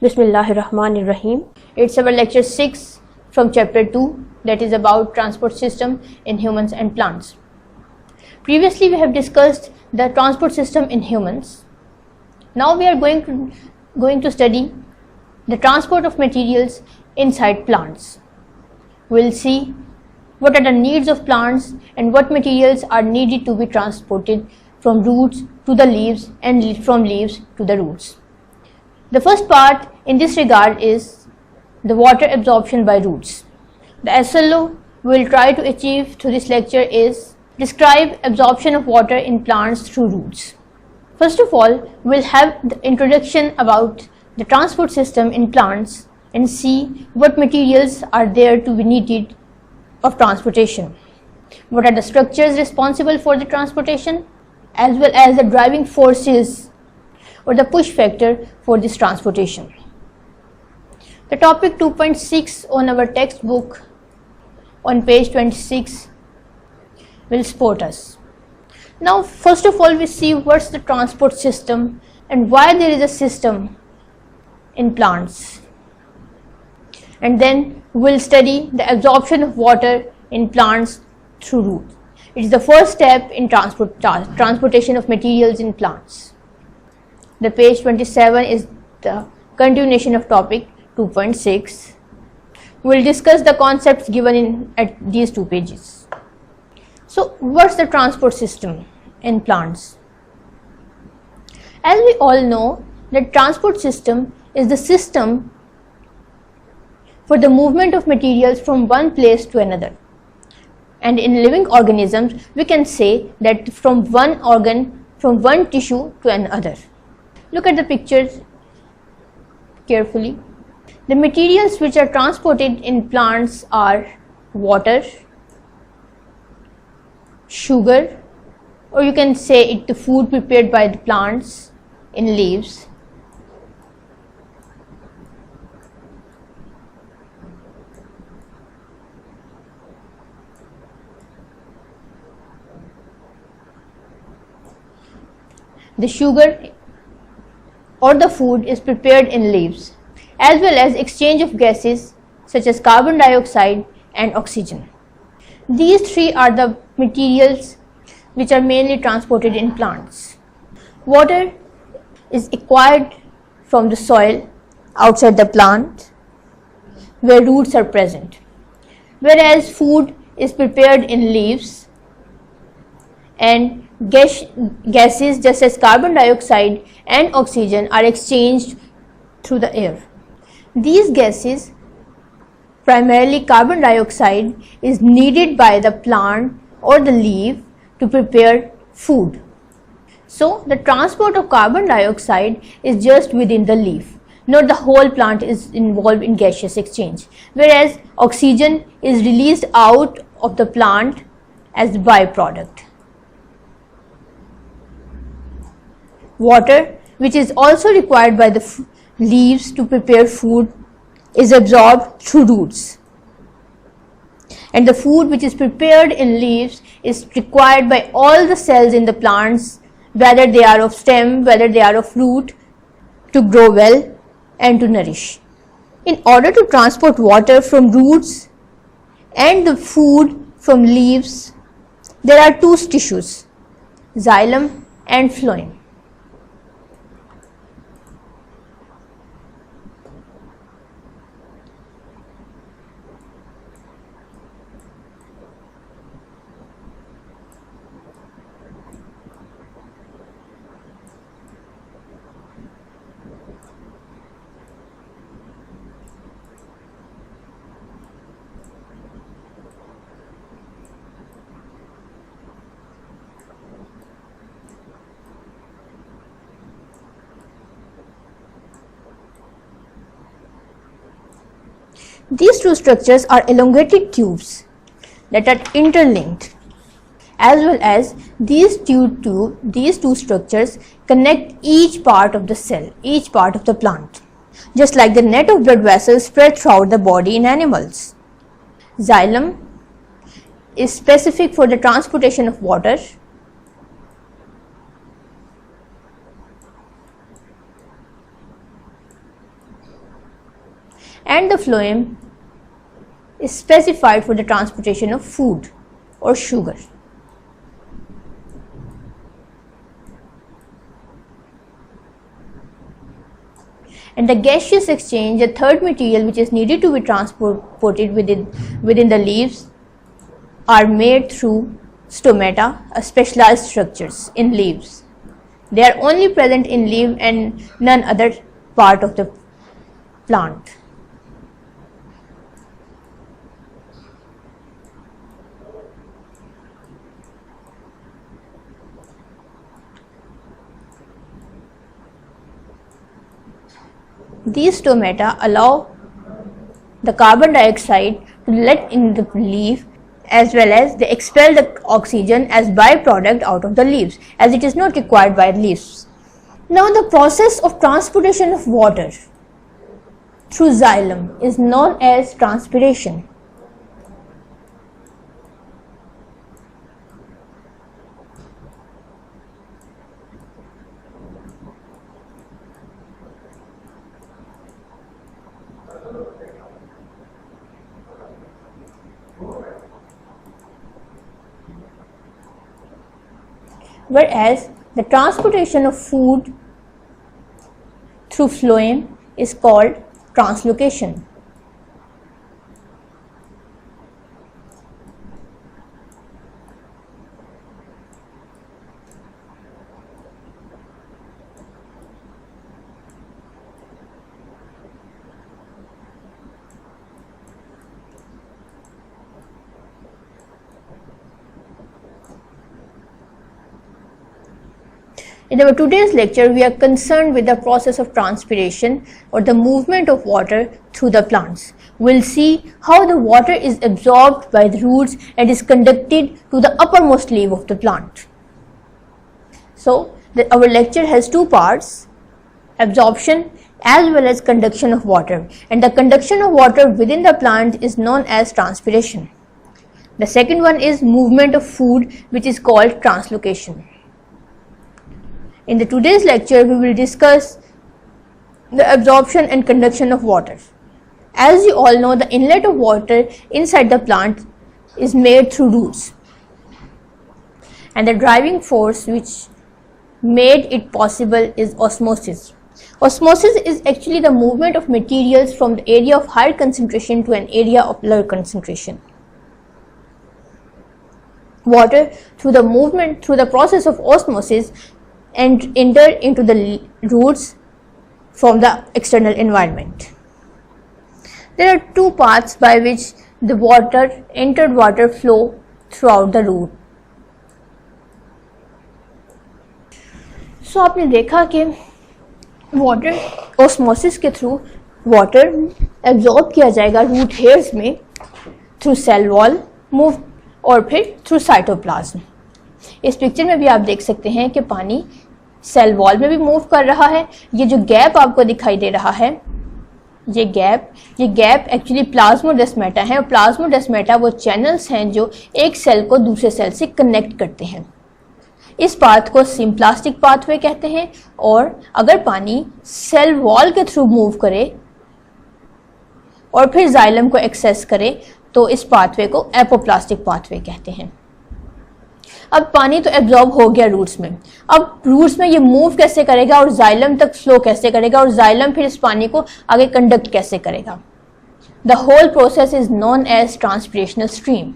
Bismillahirrahmanirrahim. It's our lecture 6 from chapter 2, that is about transport system in humans and plants. Previously we have discussed the transport system in humans. Now we are going to study the transport of materials inside plants. We'll see what are the needs of plants and what materials are needed to be transported from roots to the leaves and from leaves to the roots. The first part in this regard is the water absorption by roots. The SLO we will try to achieve through this lecture is describe absorption of water in plants through roots. First of all, we'll have the introduction about the transport system in plants and see what materials are there to be needed of transportation. What are the structures responsible for the transportation, as well as the driving forces or the push factor for this transportation. The topic 2.6 on our textbook on page 26 will support us. Now first of all, we see what's the transport system and why there is a system in plants, and then we'll study the absorption of water in plants through roots. It is the first step in transportation of materials in plants. The page 27 is the continuation of topic 2.6. We'll discuss the concepts given at these two pages. So what's the transport system in plants? As we all know, the transport system is the system for the movement of materials from one place to another. And in living organisms, we can say that from one organ, from one tissue to another. Look at the pictures carefully. The materials which are transported in plants are water, sugar, or you can say it the food prepared by the plants in leaves, the sugar or the food is prepared in leaves, as well as exchange of gases such as carbon dioxide and oxygen. These three are the materials which are mainly transported in plants. Water is acquired from the soil outside the plant where roots are present, whereas food is prepared in leaves, and gases such as carbon dioxide and oxygen are exchanged through the air. These gases, primarily carbon dioxide, is needed by the plant or the leaf to prepare food. So the transport of carbon dioxide is just within the leaf, not the whole plant is involved in gaseous exchange, whereas oxygen is released out of the plant as byproduct. Water, which is also required by the leaves to prepare food, is absorbed through roots. And the food which is prepared in leaves is required by all the cells in the plants, whether they are of stem, whether they are of root, to grow well and to nourish. In order to transport water from roots and the food from leaves, there are two tissues, xylem and phloem. These two structures are elongated tubes that are interlinked, as well as these two structures connect each part of the cell, each part of the plant, just like the net of blood vessels spread throughout the body in animals. Xylem is specific for the transportation of water, and the phloem is specified for the transportation of food or sugar. And the gaseous exchange, the third material which is needed to be transported within the leaves, are made through stomata, specialized structures in leaves. They are only present in leaf and none other part of the plant. These stomata allow the carbon dioxide to let in the leaf, as well as they expel the oxygen as byproduct out of the leaves, as it is not required by leaves. Now the process of transportation of water through xylem is known as transpiration. Whereas the transportation of food through phloem is called translocation. In our today's lecture, we are concerned with the process of transpiration or the movement of water through the plants. We'll see how the water is absorbed by the roots and is conducted to the uppermost leaf of the plant. So, our lecture has two parts, absorption as well as conduction of water, and the conduction of water within the plant is known as transpiration. The second one is movement of food, which is called translocation. In the today's lecture, we will discuss the absorption and conduction of water. As you all know, the inlet of water inside the plant is made through roots, and the driving force which made it possible is osmosis. Osmosis is actually the movement of materials from the area of higher concentration to an area of lower concentration. Water, through the process of osmosis, and enter into the roots from the external environment. There are two paths by which the entered water flow throughout the root. So आपने देखा कि water osmosis के through water absorb किया जाएगा root hairs में through cell wall move और फिर through cytoplasm. इस पिक्चर में भी आप देख सकते हैं कि पानी सेल वॉल में भी मूव कर रहा है. ये जो गैप आपको दिखाई दे रहा है, ये गैप एक्चुअली प्लाज्मोडेस्माटा है. और प्लाज्मोडेस्माटा वो चैनल्स हैं जो एक सेल को दूसरे सेल से कनेक्ट करते हैं. इस पाथ को सिम्प्लास्टिक पाथवे कहते हैं. और अगर पानी सेल वॉल के थ्रू मूव करे और फिर जाइलम को एक्सेस करे तो इस पाथवे को एपोप्लास्टिक पाथवे कहते हैं. अब पानी तो एब्जॉर्ब हो गया रूट्स में, अब रूट्स में ये मूव कैसे करेगा और जाइलम तक फ्लो कैसे करेगा और जाइलम फिर इस पानी को आगे कंडक्ट कैसे करेगा. The whole process is known as transpirational stream.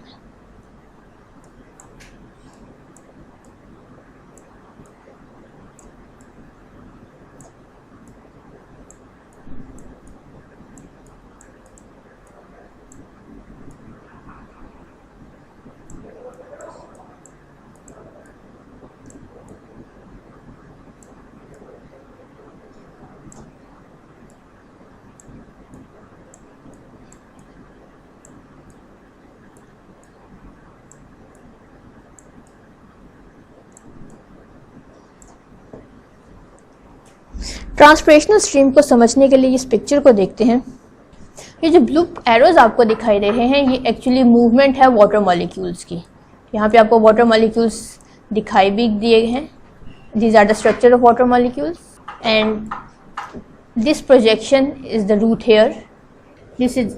Transpirational stream को समझने के लिए इस पिक्चर को देखते हैं. ये जो ब्लू एरोज आपको दिखाई दे रहे हैं, ये एक्चुअली मूवमेंट है वाटर मॉलिक्यूल्स की. यहाँ पे आपको वाटर मॉलिक्यूल्स दिखाई भी दिए हैं. These are the structure of water molecules and this projection is the root hair. This is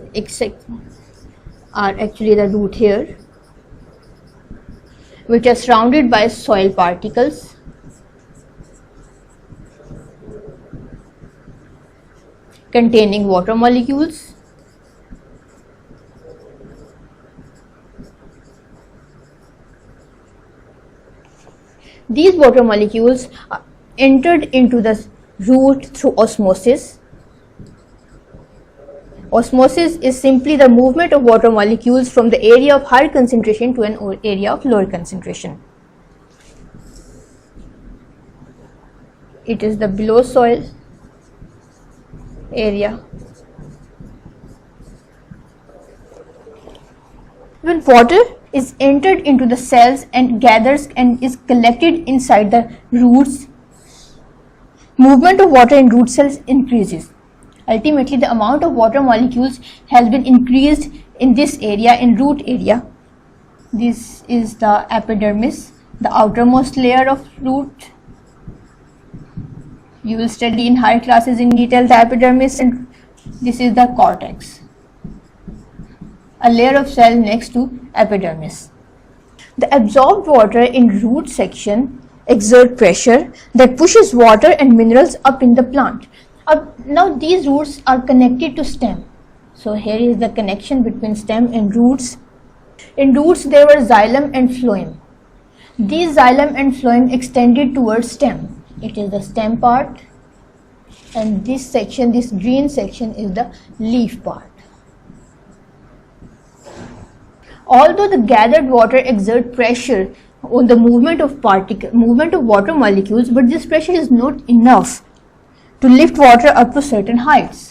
are actually the root hair, which are surrounded by soil particles containing water molecules. These water molecules are entered into the root through osmosis. Osmosis is simply the movement of water molecules from the area of higher concentration to an area of lower concentration. It is the below soil area. When water is entered into the cells and gathers and is collected inside the roots, movement of water in root cells increases. Ultimately, the amount of water molecules has been increased in this area, in root area. This is the epidermis, the outermost layer of root. You will study in higher classes in detail the epidermis, and this is the cortex, a layer of cell next to epidermis. The absorbed water in root section exert pressure that pushes water and minerals up in the plant. Now these roots are connected to stem. So here is the connection between stem and roots. In roots there were xylem and phloem. These xylem and phloem extended towards stem. It is the stem part, and this section, this green section, is the leaf part. Although the gathered water exert pressure on the movement of water molecules, but this pressure is not enough to lift water up to certain heights.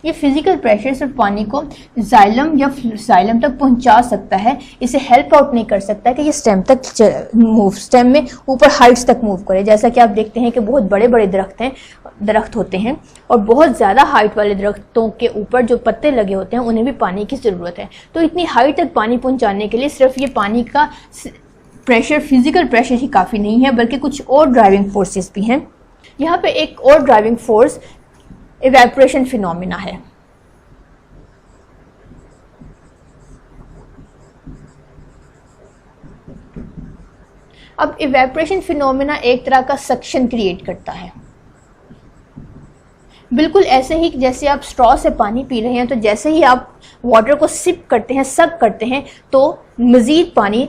ये physical pressure सिर्फ पानी को xylem या xylem तक पहुंचा सकता है, इसे हेल्प आउट नहीं कर सकता कि ये स्टेम में ऊपर हाइट्स तक मूव करे। जैसा कि आप देखते हैं कि बहुत बड़े बड़े दरख्त होते हैं और बहुत ज़्यादा हाइट वाले दरख्तों के ऊपर जो पत्ते लगे होते हैं उन्हें भी पानी की ज़रूरत है। तो इतनी हाइट तक पानी पहुंचाने के लिए सिर्फ ये पानी का प्रेशर, फिजिकल प्रेशर ही काफ़ी नहीं है, बल्कि कुछ और ड्राइविंग फोर्सेस भी हैं। यहाँ पे एक और ड्राइविंग फोर्स इवेपोरेशन फिनोमिना है। अब इवेपोरेशन फिनोमिना एक तरह का सक्शन क्रिएट करता है, बिल्कुल ऐसे ही जैसे आप स्ट्रॉ से पानी पी रहे हैं, तो जैसे ही आप वाटर को सिप करते हैं, सक करते हैं, तो मज़ीद पानी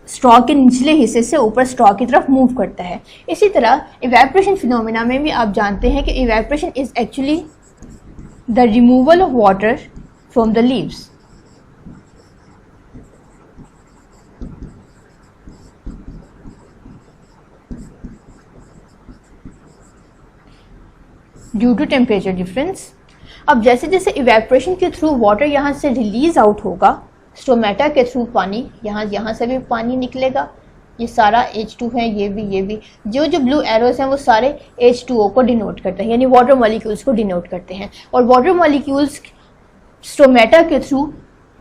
स्ट्रॉ के निचले हिस्से से ऊपर स्ट्रॉ की तरफ मूव करता है। इसी तरह इवेपोरेशन फिनोमिना में भी आप जानते हैं कि evaporation is actually the removal of water from the leaves. Due to temperature difference. अब जैसे जैसे इवेपोरेशन के थ्रू वाटर यहाँ से रिलीज आउट होगा, स्टोमेटा के थ्रू पानी यहाँ से भी पानी निकलेगा। ये सारा H2 है, ये भी जो ब्लू एरोस हैं वो सारे H2O को डिनोट करते हैं, यानी वाटर मॉलिक्यूल्स को डिनोट करते हैं। और वाटर मॉलिक्यूल्स स्टोमेटा के थ्रू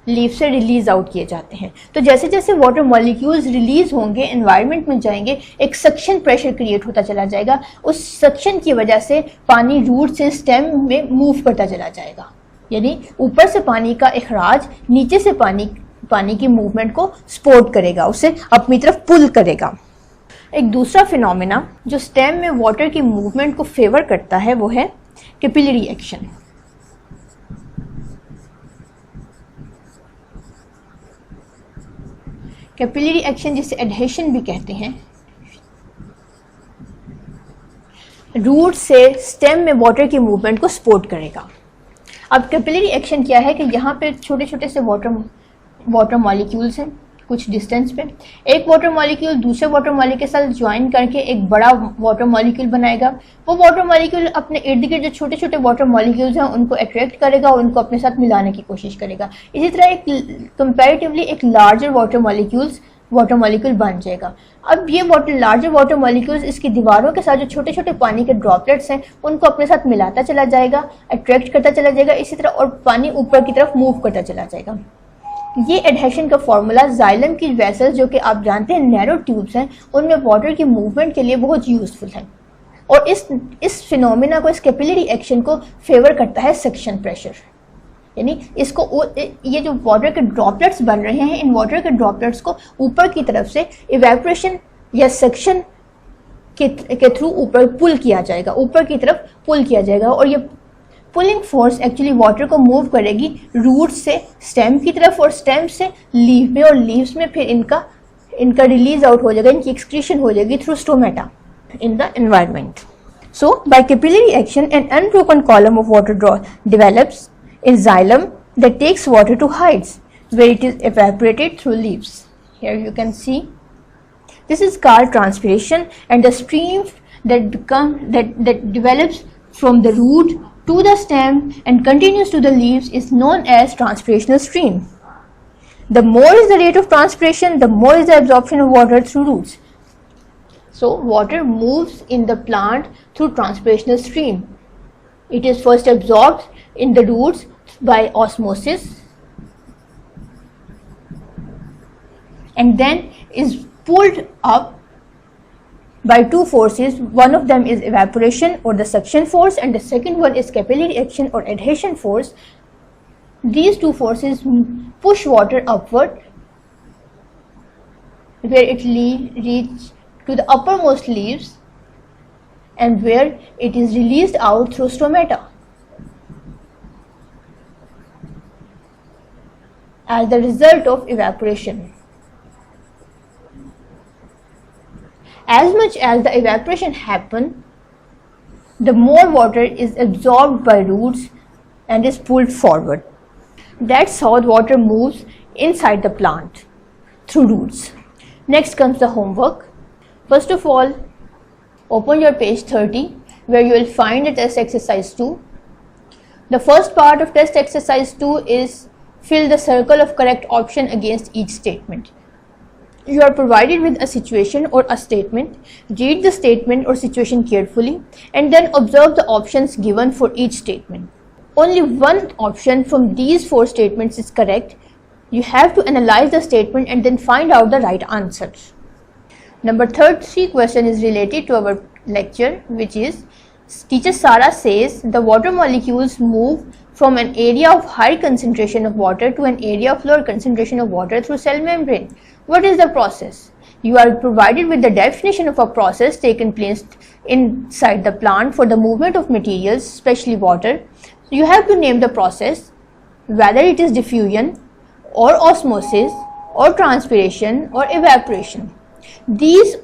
लीफ से रिलीज आउट किए जाते हैं। तो जैसे जैसे वाटर मॉलिक्यूल्स रिलीज होंगे, एनवायरनमेंट में जाएंगे, एक सक्शन प्रेशर क्रिएट होता चला जाएगा। उस सक्शन की वजह से पानी रूट से स्टेम में मूव करता चला जाएगा, यानी ऊपर से पानी का इखराज नीचे से पानी की मूवमेंट को सपोर्ट करेगा, उसे अपनी तरफ पुल करेगा। एक दूसरा फिनोमेना जो स्टेम में वाटर की मूवमेंट को फेवर करता है वो है कैपिलरी एक्शन। कैपिलरी एक्शन जिसे एडहेशन भी कहते हैं, रूट से स्टेम में वाटर की मूवमेंट को सपोर्ट करेगा। अब कैपिलरी एक्शन क्या है कि यहाँ पे छोटे छोटे से वाटर मॉलिक्यूल्स हैं कुछ डिस्टेंस पे। एक वाटर मॉलिक्यूल दूसरे वाटर मॉलिक्यूल के साथ ज्वाइन करके एक बड़ा वाटर मॉलिक्यूल बनाएगा। वो वाटर मॉलिक्यूल अपने इर्द गिर्द जो छोटे छोटे वाटर मॉलिक्यूल्स हैं उनको अट्रैक्ट करेगा और उनको अपने साथ मिलाने की कोशिश करेगा। इसी तरह एक कंपैरेटिवली एक लार्जर वाटर मॉलिक्यूल बन जाएगा। अब ये लार्जर वाटर मॉलिक्यूल्स इसकी दीवारों के साथ जो छोटे छोटे पानी के ड्रॉपलेट्स हैं उनको अपने साथ मिलाता चला जाएगा, अट्रैक्ट करता चला जाएगा, इसी तरह और पानी ऊपर की तरफ मूव करता चला जाएगा। ये एडहेशन का फॉर्मूला जाइलम की वेसल्स जो कि आप जानते हैं नैरो ट्यूब्स हैं, उनमें वाटर की मूवमेंट के लिए बहुत यूजफुल है। और इस फिनोमिना को, इस कैपिलरी एक्शन को फेवर करता है सक्शन प्रेशर। यानी इसको ये जो वाटर के ड्रॉपलेट्स बन रहे हैं, इन वाटर के ड्रॉपलेट्स को ऊपर की तरफ से इवेपोरेशन या सक्शन के थ्रू ऊपर पुल किया जाएगा, ऊपर की तरफ पुल किया जाएगा, और ये पुलिंग फोर्स एक्चुअली वाटर को मूव करेगी रूट से स्टेम की तरफ और स्टेम से लीव में, और लीव्स में फिर इनका रिलीज आउट हो जाएगा, इनकी एक्सक्रीशन हो जाएगी through stomata in the environment. So, by capillary action, an unbroken column of water develops in xylem that takes water to heights where it is evaporated through leaves. Here you can see this is called transpiration, and the stream that develops from the root to the stem and continues to the leaves is known as transpirational stream. The more is the rate of transpiration, the more is the absorption of water through roots. So, water moves in the plant through transpirational stream. It is first absorbed in the roots by osmosis and then is pulled up by two forces. One of them is evaporation or the suction force, and the second one is capillary action or adhesion force. These two forces push water upward where it reaches to the uppermost leaves and where it is released out through stomata. As the result of evaporation. As much as the evaporation happens, the more water is absorbed by roots and is pulled forward. That's how the water moves inside the plant, through roots. Next comes the homework. First of all, open your page 30 where you will find the test exercise 2. The first part of test exercise 2 is fill the circle of correct option against each statement. You are provided with a situation or a statement. Read the statement or situation carefully and then observe the options given for each statement. Only one option from these four statements is correct. You have to analyze the statement and then find out the right answers. Number 3 question is related to our lecture, which is teacher Sara says the water molecules move from an area of high concentration of water to an area of lower concentration of water through cell membrane. What is the process? You are provided with the definition of a process taken place inside the plant for the movement of materials, especially water. You have to name the process, whether it is diffusion or osmosis or transpiration or evaporation.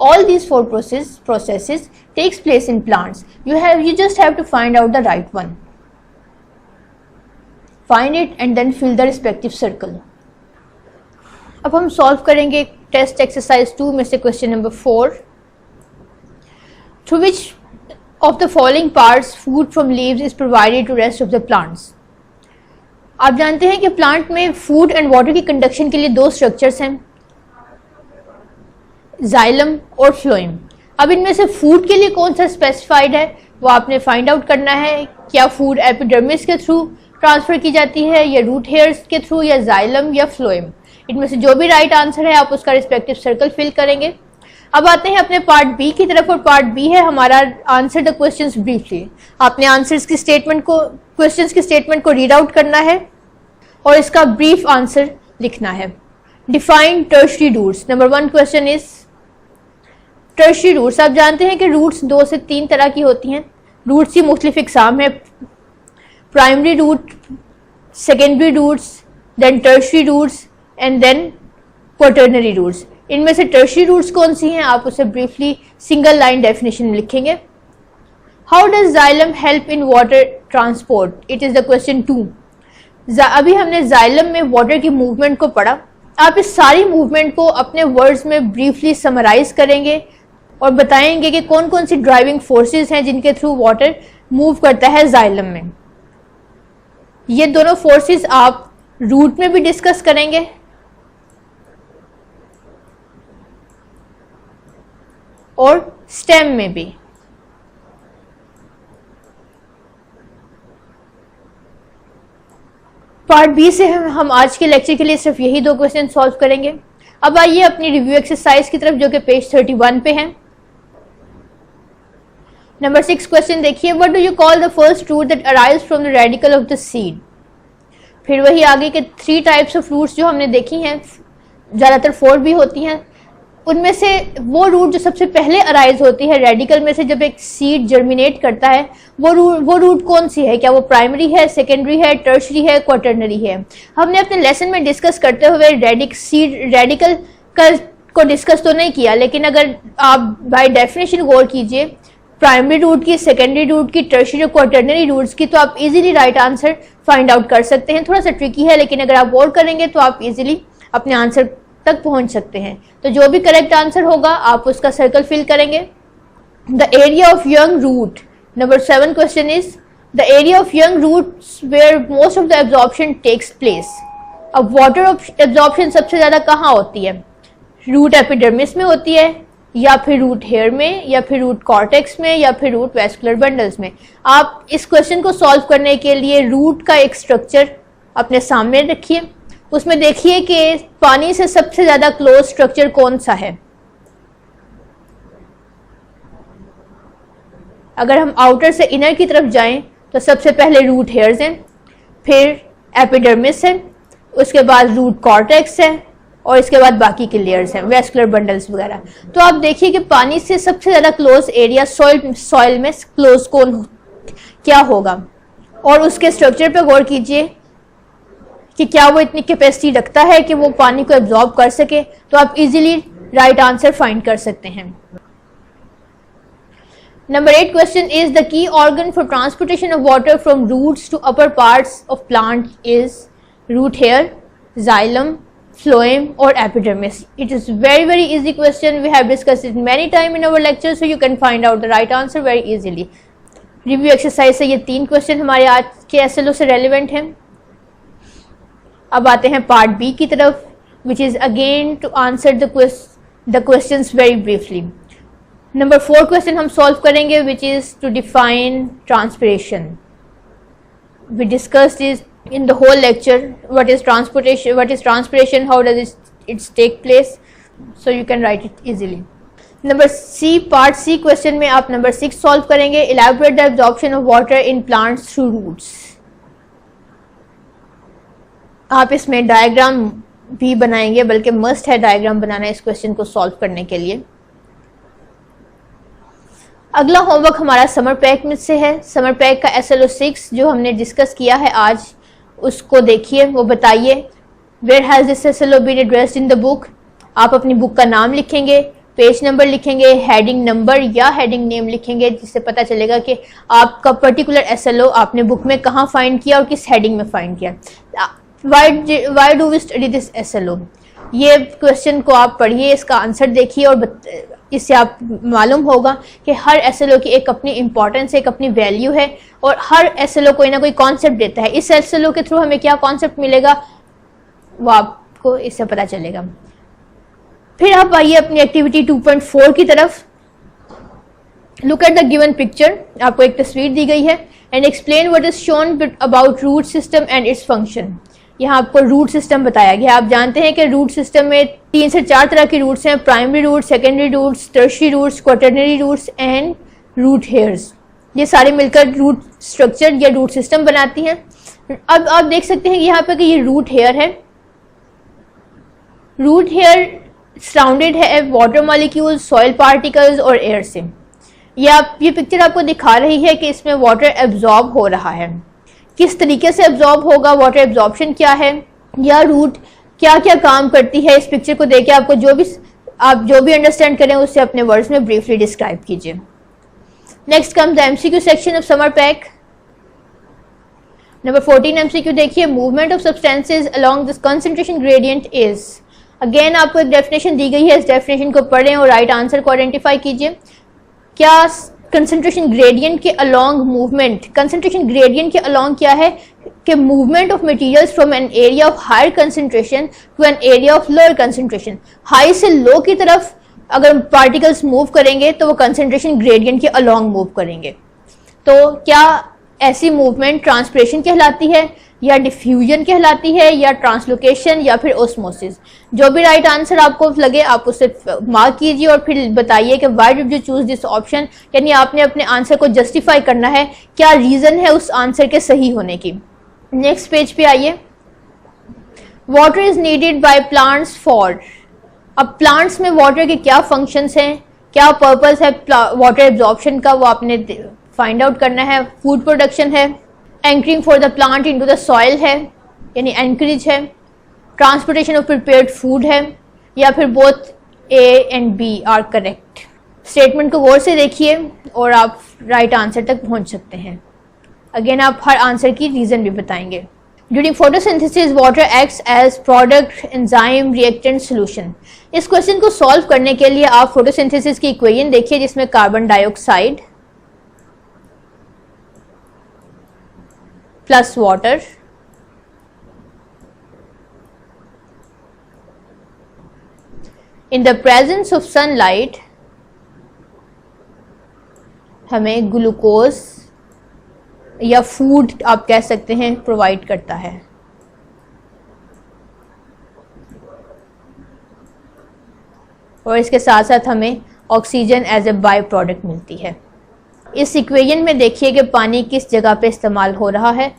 All these four processes takes place in plants. You just have to find out the right one. Find it and then fill the respective circle. अब हम solve करेंगे test exercise 2 में से question number 4. Through which of the following parts food from leaves is provided to rest of the plants? आप जानते हैं कि plant में फूड एंड वाटर की कंडक्शन के लिए दो स्ट्रक्चर्स हैं, जाइलम और फ्लोएम. अब इनमें से फूड के लिए कौन सा स्पेसिफाइड है वो आपने फाइंड आउट करना है. क्या फूड एपिडर्मिस के थ्रू ट्रांसफर की जाती है या रूट हेयर्स के थ्रू या जाइलम या फ्लोएम? इनमें से जो भी राइट आंसर है आप उसका रिस्पेक्टिव सर्कल फिल करेंगे. अब आते हैं अपने पार्ट बी की तरफ, और पार्ट बी है हमारा आंसर द क्वेश्चंस ब्रीफली. आपने आंसर्स की स्टेटमेंट को, क्वेश्चंस की स्टेटमेंट को रीड आउट करना है और इसका ब्रीफ आंसर लिखना है. Define tertiary roots. Number 1 question is tertiary roots. आप जानते हैं कि रूट्स 2 से 3 तरह की होती हैं. रूट्स की मुख्तलिफ इकसाम है, primary root, secondary roots, then tertiary roots and then quaternary roots. इनमें से टर्शरी रूट्स कौन सी हैं आप उसे ब्रीफली सिंगल लाइन डेफिनेशन लिखेंगे. How does xylem help in water transport? It is the question 2. अभी हमने जाइलम में वाटर की मूवमेंट को पढ़ा. आप इस सारी मूवमेंट को अपने वर्ड्स में ब्रीफली समराइज करेंगे और बताएंगे कि कौन कौन सी ड्राइविंग फोर्सेस हैं जिनके थ्रू वाटर मूव करता है जाइलम में. ये दोनों फोर्सेस आप रूट में भी डिस्कस करेंगे और स्टेम में भी. पार्ट बी से हम आज के लेक्चर के लिए सिर्फ यही 2 क्वेश्चन सॉल्व करेंगे. अब आइए अपनी रिव्यू एक्सरसाइज की तरफ जो कि पेज 31 पे है. नंबर 6 क्वेश्चन देखिए. What do you call the first root that arrives from the radicle of the seed? फिर वही आगे के 3 टाइप्स ऑफ रूट्स जो हमने देखी हैं, ज़्यादातर 4 भी होती हैं, उनमें से वो रूट जो सबसे पहले अराइज होती है रेडिकल में से, जब एक सीड जर्मिनेट करता है, वो रूट कौन सी है? क्या वो प्राइमरी है, सेकेंडरी है, टर्शरी है, क्वाटरनरी है? हमने अपने लेसन में डिस्कस करते हुए रेडिकल को डिस्कस तो नहीं किया, लेकिन अगर आप बाय डेफिनेशन गौर कीजिए प्राइमरी रूट की, सेकेंडरी रूट की, टर्शरी और क्वाटरनरी रूट्स की, तो आप easily right answer find out कर सकते हैं। थोड़ा सा ट्रिकी है, लेकिन अगर आप गौर करेंगे तो आप इजीली अपने आंसर तक पहुंच सकते हैं। तो जो भी करेक्ट आंसर होगा आप उसका सर्कल फिल करेंगे। The area of young root, number 7 question is the area of young roots where most of the absorption takes place. अब वाटर एब्जॉर्प्शन सबसे ज्यादा कहाँ होती है? रूट एपिडर्मिस में होती है, या फिर रूट हेयर में, या फिर रूट कॉर्टेक्स में, या फिर रूट वेस्कुलर बंडल्स में। आप इस क्वेश्चन को सॉल्व करने के लिए रूट का एक स्ट्रक्चर अपने सामने रखिए, उसमें देखिए कि पानी से सबसे ज्यादा क्लोज स्ट्रक्चर कौन सा है। अगर हम आउटर से इनर की तरफ जाएं तो सबसे पहले रूट हेयर्स हैं, फिर एपिडर्मिस है, उसके बाद रूट कॉर्टेक्स है, और इसके बाद बाकी के लेयर्स हैं, वेस्कुलर बंडल्स वगैरह। तो आप देखिए कि पानी से सबसे ज्यादा क्लोज एरिया सॉइल में क्लोज क्या होगा, और उसके स्ट्रक्चर पे गौर कीजिए कि क्या वो इतनी कैपेसिटी रखता है कि वो पानी को एब्जॉर्ब कर सके। तो आप इजीली राइट आंसर फाइंड कर सकते हैं। Number 8 question is the key organ for transportation of water from roots to upper parts of plant is root hair, xylem, phloem or epidermis. It is very easy question. We have discussed it many times in our lecture, so you can find out the right answer very easily. Review exercise से ये 3 question हमारे आज के SLO से relevant हैं। अब आते हैं पार्ट बी की तरफ, which is again to answer the questions very briefly. Number 4 question हम सॉल्व करेंगे, which is to define transpiration. We discussed this in the whole lecture. What is transpiration, how does it take place, so you can write it easily. Number C, part C question में आप number 6 solve करेंगे, elaborate the absorption of water in plants through roots. आप इसमें diagram भी बनाएंगे, बल्कि must है diagram बनाना इस क्वेश्चन को सॉल्व करने के लिए। अगला होमवर्क हमारा समर पैक में से है। समर पैक का SLO 6 जो हमने डिस्कस किया है आज, उसको देखिए, वो बताइए where has this SLO been addressed in the book. आप अपनी बुक का नाम लिखेंगे, पेज नंबर लिखेंगे, हेडिंग नंबर या हेडिंग नेम लिखेंगे, जिससे पता चलेगा कि आपका पर्टिकुलर SLO आपने बुक में कहाँ फाइंड किया और किस हेडिंग में फाइंड किया। Why do we study this SLO, ये क्वेश्चन को आप पढ़िए, इसका आंसर देखिए, और इससे आप मालूम होगा कि हर SLO की एक अपनी इंपॉर्टेंस, एक अपनी वैल्यू है, और हर SLO कोई ना कोई कॉन्सेप्ट देता है। इस SLO के थ्रू हमें क्या कॉन्सेप्ट मिलेगा वो आपको इससे पता चलेगा। फिर आप आइए अपनी एक्टिविटी 2.4 की तरफ। Look at the given picture, आपको एक तस्वीर दी गई है, and explain what is shown about root system and its function. यहाँ आपको रूट सिस्टम बताया गया। आप जानते हैं कि रूट सिस्टम में 3 से 4 तरह की रूट्स हैं, primary root, secondary roots, tertiary roots, quaternary roots and root hairs. ये सारे मिलकर रूट स्ट्रक्चर या रूट सिस्टम बनाती हैं। अब आप देख सकते हैं यहाँ पे कि ये रूट हेयर है। रूट हेयर सराउंडेड है वाटर मॉलिक्यूल्स, सॉइल पार्टिकल्स और एयर से। ये पिक्चर आपको दिखा रही है कि इसमें वाटर एब्जॉर्ब हो रहा है। किस तरीके से एब्जॉर्ब होगा, वाटर एब्जॉर्प्शन क्या है, या रूट क्या क्या काम करती है, इस पिक्चर को देखिए। आपको आप जो भी अंडरस्टैंड करें उससे अपने वर्ड्स में ब्रीफली डिस्क्राइब कीजिए। Next comes the MCQ section of summer pack. Number 14 MCQ देखिए, movement of substances along this concentration gradient is. Again आपको एक डेफिनेशन दी गई है, इस डेफिनेशन को पढ़ें और राइट आंसर को आइडेंटिफाई कीजिए। क्या कंसंट्रेशन ग्रेडियंट के अलोंग मूवमेंट, कंसंट्रेशन ग्रेडियंट के अलोंग क्या है कि movement of materials from an area of higher concentration to an area of lower concentration. High से लो की तरफ अगर पार्टिकल्स मूव करेंगे तो वो कंसंट्रेशन ग्रेडियंट के अलोंग मूव करेंगे। तो क्या ऐसी मूवमेंट ट्रांसपिरेशन कहलाती है, या डिफ्यूजन कहलाती है, या ट्रांसलोकेशन, या फिर ओस्मोसिस? जो भी राइट आंसर आपको लगे आप उसे मार्क कीजिए और फिर बताइए कि why did you choose this option. यानी आपने अपने आंसर को जस्टिफाई करना है, क्या रीजन है उस आंसर के सही होने की। नेक्स्ट पेज पे आइए। Water is needed by plants for, अब प्लांट्स में वाटर के क्या फंक्शंस हैं, क्या पर्पस है वाटर एब्जॉर्प्शन का, वो आपने फाइंड आउट करना है। फूड प्रोडक्शन है, anchoring for the plant into the soil है, यानी एंकरेज है, ट्रांसपोर्टेशन ऑफ प्रिपेयर्ड फूड है, या फिर both A and B are correct. Statement को गौर से देखिए और आप राइट आंसर तक पहुंच सकते हैं। अगेन आप हर आंसर की रीजन भी बताएंगे। During photosynthesis water acts as product, enzyme, reactant, solution. इस क्वेश्चन को सॉल्व करने के लिए आप फोटोसिंथेसिस की इक्वेशन देखिए, जिसमें carbon dioxide plus water in the presence of sunlight हमें ग्लूकोज या फूड आप कह सकते हैं प्रोवाइड करता है। और इसके साथ साथ हमें oxygen as a by product मिलती है। इस इक्वेशन में देखिए कि पानी किस जगह पे इस्तेमाल हो रहा है,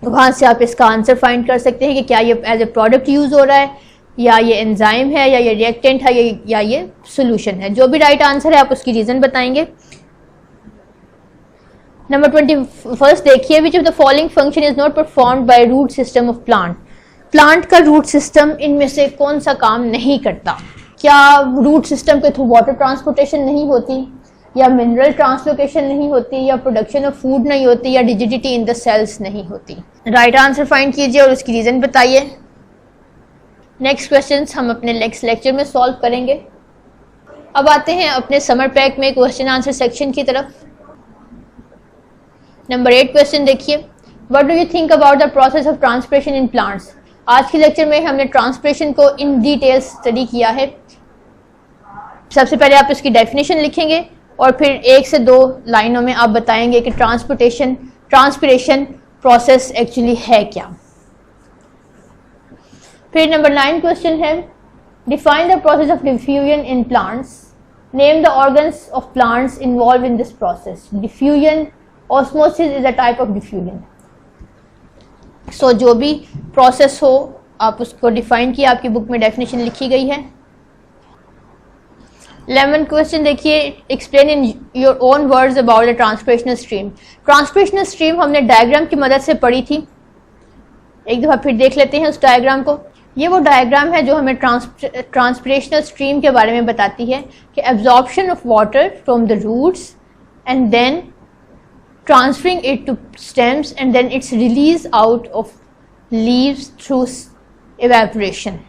वहां से आप इसका आंसर फाइंड कर सकते हैं कि क्या ये एज ए प्रोडक्ट यूज हो रहा है, या ये एंजाइम है, या ये रिएक्टेंट है, या ये सोल्यूशन है। जो भी राइट आंसर है आप उसकी रीजन बताएंगे। नंबर 21 देखिए, which of the following function is not performed by root system of plant. Plant का रूट सिस्टम इनमें से कौन सा काम नहीं करता? क्या रूट सिस्टम के थ्रू वाटर ट्रांसपोर्टेशन नहीं होती, या मिनरल ट्रांसलोकेशन नहीं होती, या प्रोडक्शन ऑफ फूड नहीं होती, या डिजिडिटी इन द सेल्स नहीं होती? राइट आंसर फाइंड कीजिए और उसकी रीजन बताइए। नेक्स्ट क्वेश्चन हम अपने नेक्स्ट लेक्चर में सॉल्व करेंगे। अब आते हैं अपने समर पैक में क्वेश्चन आंसर सेक्शन की तरफ। नंबर 8 क्वेश्चन देखिए, what do you think about the process of transpiration in plants. आज के लेक्चर में हमने ट्रांसपिरेशन को इन डिटेल स्टडी किया है। सबसे पहले आप इसकी डेफिनेशन लिखेंगे और फिर 1 से 2 लाइनों में आप बताएंगे कि ट्रांसपिरेशन प्रोसेस एक्चुअली है क्या। फिर नंबर 9 क्वेश्चन है, define the process of diffusion in plants, name the organs of plants involve in this process. Diffusion, osmosis is a type of diffusion. So जो भी प्रोसेस हो आप उसको डिफाइन किया, आपकी बुक में डेफिनेशन लिखी गई है। 11 क्वेश्चन देखिए, explain in your own words about the transpirational stream. Transpirational stream हमने डायग्राम की मदद से पढ़ी थी, एक दफा फिर देख लेते हैं उस डायग्राम को। ये वो डायग्राम है जो हमें ट्रांसपिरेशनल स्ट्रीम के बारे में बताती है कि absorption of water from the roots and then transferring it to stems and then its release out of leaves through evaporation.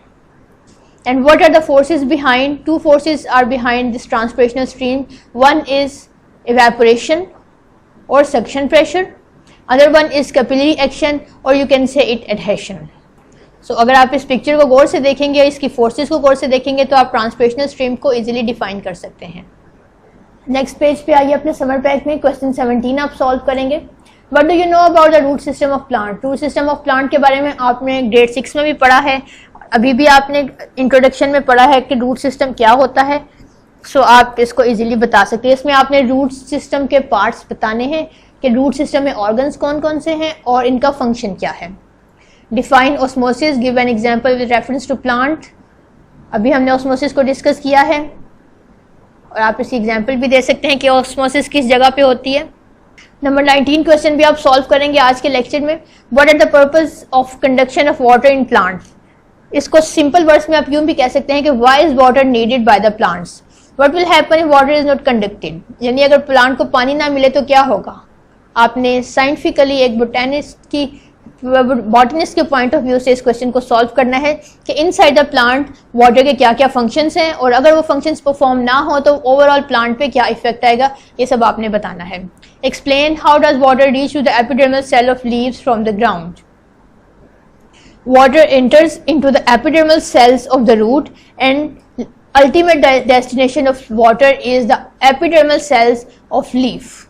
And what are the forces behind? 2 forces are behind this transpirational stream. One is evaporation or suction pressure, other one is capillary action or you can say it adhesion. So अगर आप इस picture को गौर से देखेंगे, इसकी forces को गौर से देखेंगे तो आप ट्रांसपिरेशनल स्ट्रीम को इजीली डिफाइन कर सकते हैं। नेक्स्ट पेज पे आइए, अपने समर पैक में क्वेश्चन 17 आप सॉल्व करेंगे। What do you know about the root system of plant. Root system of plant के बारे में आपने ग्रेड 6 में भी पढ़ा है, अभी भी आपने इंट्रोडक्शन में पढ़ा है कि रूट सिस्टम क्या होता है। सो आप इसको इजीली बता सकते हैं। इसमें आपने रूट सिस्टम के पार्ट्स बताने हैं कि रूट सिस्टम में ऑर्गन्स कौन कौन से हैं और इनका फंक्शन क्या है। Define osmosis, give an example with reference to plant. अभी हमने ऑस्मोसिस को डिस्कस किया है और आप इसकी एग्जांपल भी दे सकते हैं कि ऑस्मोसिस किस जगह पे होती है। नंबर 19 क्वेश्चन भी आप सॉल्व करेंगे आज के लेक्चर में। What are the purpose of conduction of water in plants. इसको सिंपल वर्ड्स में आप यूं भी कह सकते हैं कि why is water needed by the plants. What will happen if water is not conducted, यानी अगर प्लांट को पानी ना मिले तो क्या होगा। आपने साइंटिफिकली एक बॉटनिस्ट के पॉइंट ऑफ व्यू से इस क्वेश्चन को सॉल्व करना है कि इनसाइड द प्लांट वाटर के क्या क्या फंक्शंस हैं और अगर वो फंक्शंस परफॉर्म ना हो तो ओवरऑल प्लांट पे क्या इफेक्ट आएगा, ये सब आपने बताना है। Explain how does water reach to the epidermal cell of leaves from the ground. Water enters into the epidermal cells of the root and ultimate destination of water is the epidermal cells of leaf.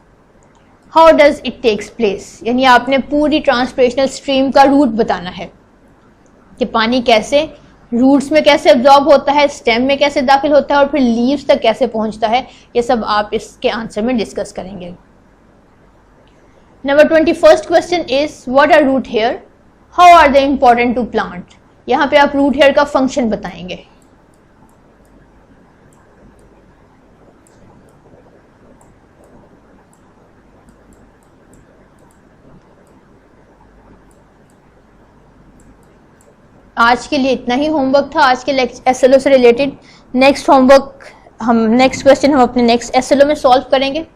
How does it takes place? यानी आपने पूरी ट्रांसपिरेशनल stream का root बताना है कि पानी कैसे roots में कैसे एब्जॉर्ब होता है, स्टेम में कैसे दाखिल होता है और फिर लीव्स तक कैसे पहुंचता है। ये सब आप इसके आंसर में डिस्कस करेंगे। Number 21st question is what are root hair, how are they important to plant, यहाँ पे आप रूट हेयर का फंक्शन बताएंगे। आज के लिए इतना ही होमवर्क था आज के एसएलओ से related. Next homework next question हम अपने नेक्स्ट एसएलओ में सॉल्व करेंगे।